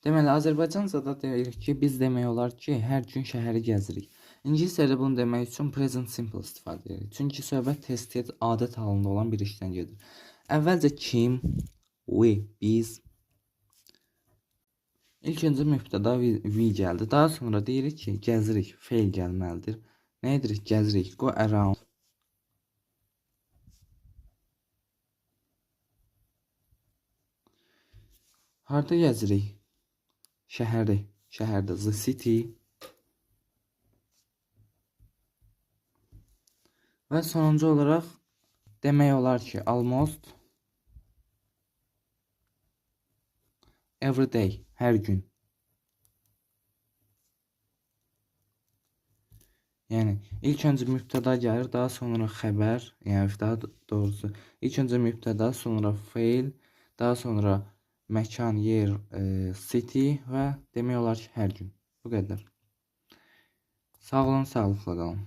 Deməli, Azərbaycancada deyirik ki, biz demək olar ki, hər gün şəhəri gəzirik. İngiliscədə bunu demək üçün present simple istifadə edirik. Çünki söhbət tez-tez adət halında olan bir işdən gedir. Əvvəlcə kim, we, biz. İlk öncə mübtəda we gəldi. Daha sonra deyirik ki, gəzirik, feil gəlməlidir. Nə edirik? Gəzirik. Go around. Harda gəzirik? Şəhəri. Şəhərdə. The city. Və sonuncu olaraq demək olar ki, almost every day, hər gün. Yəni ilk öncə mübtəda gəlir, daha sonra xəbər, yəni daha doğrusu ilk öncə mübtəda, sonra feil, daha sonra məkan, yer, city və demək olar ki, hər gün. Bu qədər. Sağ olun, sağlıqla qalın.